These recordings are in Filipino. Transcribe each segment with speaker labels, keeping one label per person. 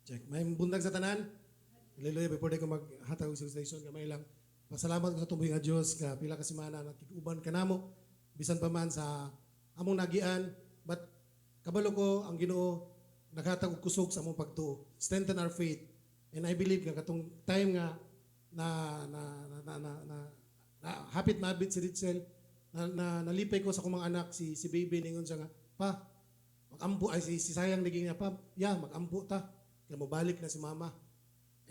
Speaker 1: Check. May buntag sa tanan. Hallelujah. Before ko maghatag og station gamay lang. Pasalamat ko sa tumbuhi nga Dios nga pila ka semana nakikuban kanamo bisan pa man sa among nagian but kabalo ko ang Ginoo naghatag og kusog sa among pagtuo. Strengthen our faith. And I believe nga katong time nga na na na na, na, na, na hapit mabit si Ritzel nalipay ko sa akong mga anak si baby ningon siya nga pa magambo ay si sayang naging niya pa magambo ta kaya mabalik na si mama.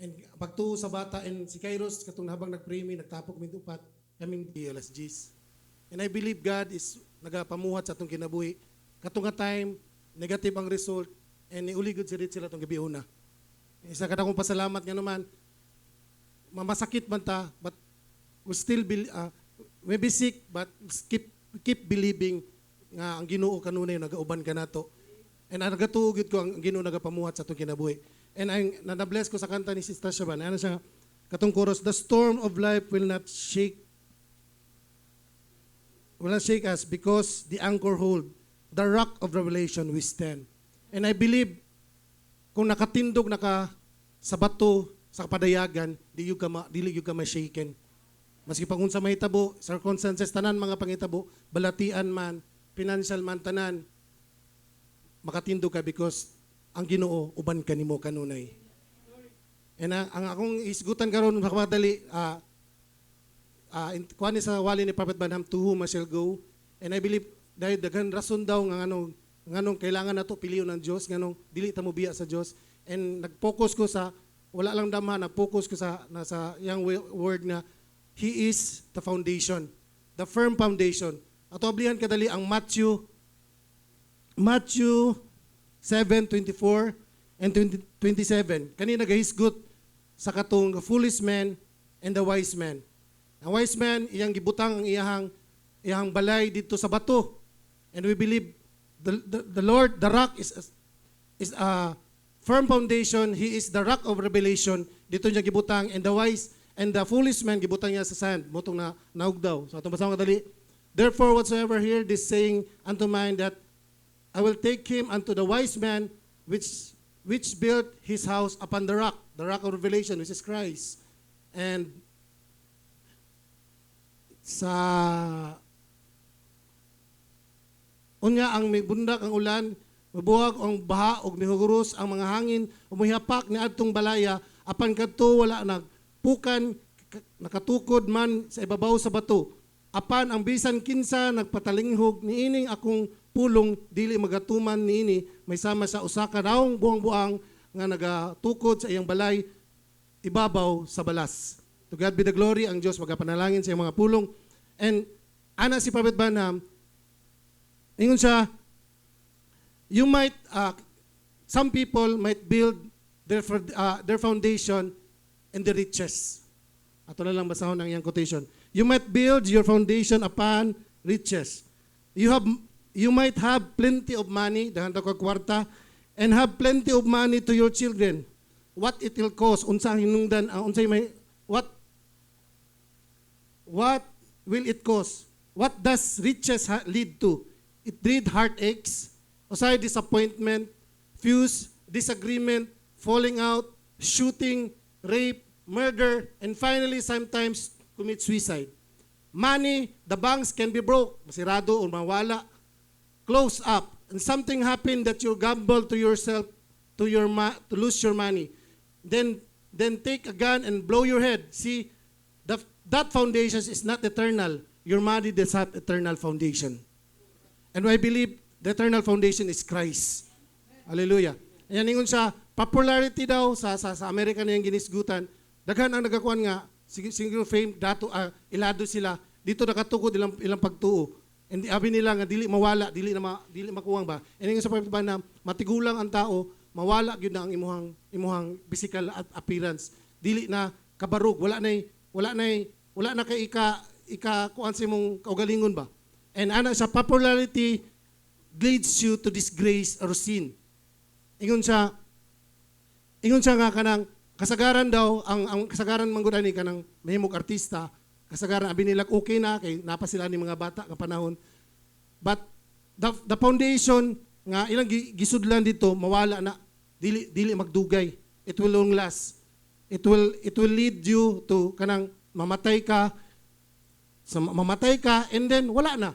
Speaker 1: And pagtuo sa bata and si Kairos katong habang nagpray mi nagtapok mi tupat kaming alas 10. And I believe God is nagapamuhat sa atong kinabuhi. Katong nga time negative ang result and niuli gud si Ritzel atong gabi una. Isa kada kong pasalamat nga naman mamasakit man ta but we still maybe sick but keep believing nga ang Ginoo kanunay nagauban ka nato. And nagatuo gid ko ang Ginoo nagapamuhat sa atong kinabuhi. And na-bless ko sa kanta ni Sister Shaban. Ano siya? Katong chorus, the storm of life will not shake us because the anchor hold, the rock of revelation we stand. And I believe kung nakatindog sa bato, sa padayagan, dili ka ma-shaken. Maski pa kung sa mahitabo, circumstances, tanan mga pangitabo, balatian man, financial man, tanan, makatindog ka because ang Ginoo uban kanimo kanunay. And ang akong isgutan karon makamadali kuani sa wali ni Prophet Branham, to whom I shall go. And I believe dahil daghan rason daw nga nganong kailangan nato piliyon ng Dios, nganong dili ta mo biya sa Dios. And nag-focus ko sa wala lang damha, nag-focus ko sa yang word na He is the foundation, the firm foundation. Ato ablihan kadali ang Matthew 7:24 and 27. Kanina gahisgot sa katong foolish man and the wise man. Ang wise man, iyang gibutang ang iyang balay dito sa bato. And we believe the Lord, the rock is a firm foundation. He is the rock of revelation. Dito niya gibutang, and the wise and the foolish man gibutang niya sa sand. Motong na naugdaw. So atong basahon kadali. Therefore whatsoever hear this saying unto mind that I will take him unto the wise man which built his house upon the rock of revelation, which is Christ. And sa unya ang may bundak ang ulan, mabuhag ang baha ug mihuguros ang mga hangin, umihapak ni adtong balaya apan kadto wala nagpukan nakatukod man sa ibabaw sa bato. Apan ang bisan kinsa nagpatalinghog niining akong pulong dili magatuman niini may sama sa usa ka raong buang-buang nga nagatukod sa iyang balay ibabaw sa balas. To God be the glory. Ang Dios magapanalangin sa iyang mga pulong. And ana si Prophet Branham ingon siya, you might some people might build their foundation in the riches. Ato na lang basahon ang iyang quotation. You might build your foundation upon riches. You might have plenty of money, dahan daw kag kwarta, and have plenty of money to your children. What it will cost? Unsa hinungdan? What will it cost? What does riches lead to? It breed heartaches, usay disappointment, fuse, disagreement, falling out, shooting, rape, murder, and finally sometimes commit suicide. Money, the banks can be broke, masirado o mawala. Close up, and something happened that you gamble to yourself to lose your money. Then take a gun and blow your head. See, that foundation is not eternal. Your money does have eternal foundation. And I believe the eternal foundation is Christ. Hallelujah. Ayan ingon sa popularity daw sa Amerika na yung ginisgutan. Daghan ang nagakuan nga single fame dato ilado sila dito nakatukod ilang pagtuo. And abi nila nga dili mawala, dili makuwang ba. And ingon sa Prophet ba na matigulang ang tao, mawala gyud na ang imuhang physical appearance. Dili na kabarog, wala na kay ika kuan sa imong kaugalingon ba. And ana sa popularity leads you to disgrace or sin. Ingon siya nga kanang kasagaran daw ang kasagaran manggod ani kanang mahimong artista. Kasagaran abi nila okay na kay napa sila ni mga bata ka panahon. But the foundation nga ilang gisudlan dito mawala na dili magdugay. it will long last. It will lead you to kanang mamatay ka, and then wala na.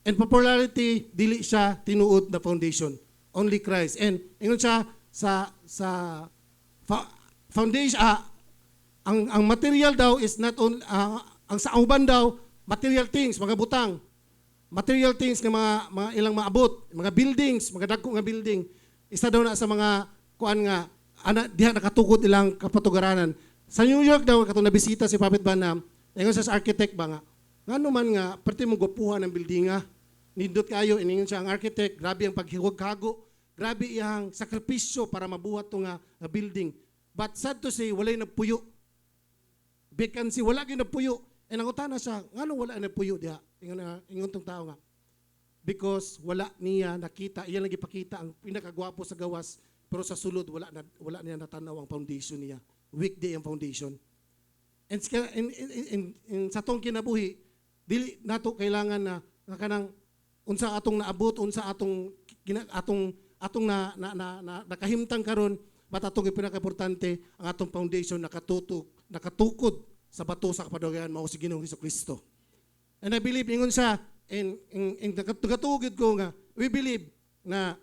Speaker 1: And popularity, dili siya tinuod na foundation. Only Christ. And ingon siya sa foundation, ang material daw is not only, ang sa uban daw, material things, mga butang. Material things nga mga ilang maabot, mga buildings, mga dagko nga building. Isa daw na sa mga kuan nga diha nakatukod ilang kapatugaranan. Sa New York daw katong nabisita si Prophet Branham, ingon sa architect ba nga, ngano man nga perti mo gupuhan ng buildinga, nindot kayo iningon siya ang architect, grabe ang paghiwag-kago, grabe iyang sakripisyo para mabuhat to nga building. But sad to say, walay napuyo. Vacancy, wala gyud napuyo. E nangutana siya, ngano wala napuyo diha? Ingon tong tao nga. Because wala niya nakita, iyan lagi pakita ang pinakagwapo sa gawas, pero sa sulod wala niya natanaw ang foundation niya. Weak day ang foundation. And sa tong kinabuhi, dili nato kailangan na kanang unsa atong naabot, unsa atong nakahimtang karon, but atong pinaka-importante ang atong foundation nakatukod sa bato sa kapadagan mao si Ginoong Hesukristo. And I believe ingon siya in nakatugid ko nga we believe na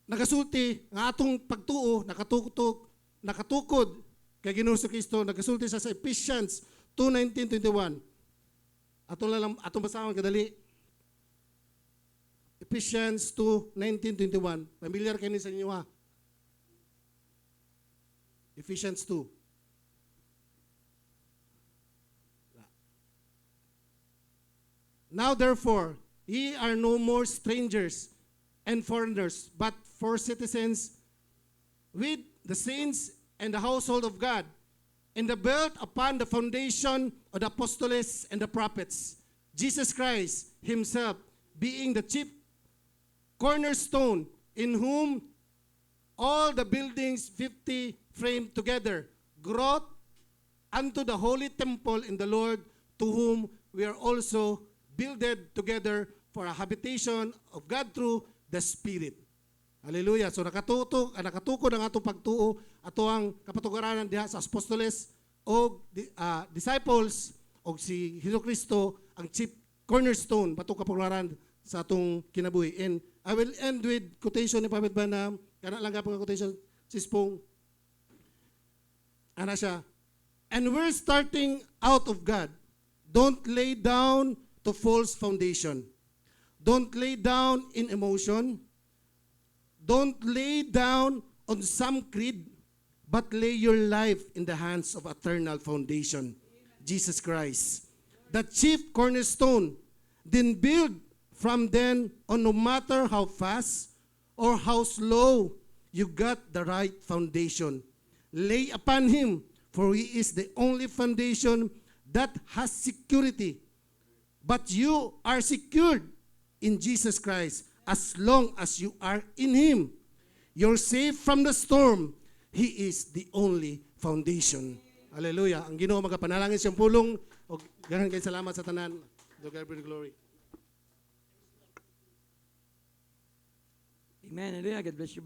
Speaker 1: nagasulti nga atong pagtuo nakatukod kay Ginoong Hesukristo, nagasulti sa Ephesians 2:19-21. Atong basahon kadali. Ephesians 2:19-21. Familiar kayo sa inyo ha? Ephesians 2. Now therefore, ye are no more strangers and foreigners, but for citizens with the saints and the household of God, and the built upon the foundation of the apostles and the prophets, Jesus Christ himself being the chief cornerstone, in whom all the buildings 50 framed together growth unto the holy temple in the Lord, to whom we are also builded together for a habitation of God through the Spirit. Hallelujah. So nakatukod ang atong pagtuo, ato ang kapatugaranan diha sa apostoles o disciples o si Hesukristo ang chief cornerstone bato kapatugaranan sa atong kinabuhi. And I will end with quotation ni Prophet Branham. Kana lang gapon ang quotation sispong. Ana siya. And we're starting out of God. Don't lay down to false foundation. Don't lay down in emotion. Don't lay down on some creed, but lay your life in the hands of eternal foundation, Jesus Christ, the chief cornerstone. Then build from then on, no matter how fast or how slow, you got the right foundation. Lay upon him, for he is the only foundation that has security. But you are secured in Jesus Christ as long as you are in him. You're safe from the storm. He is the only foundation. Hallelujah. Ang Ginoo magapanalangin siyang pulong o ganahan kay salamat sa tanan. To God be the glory.
Speaker 2: Amen. Hallelujah. God bless you.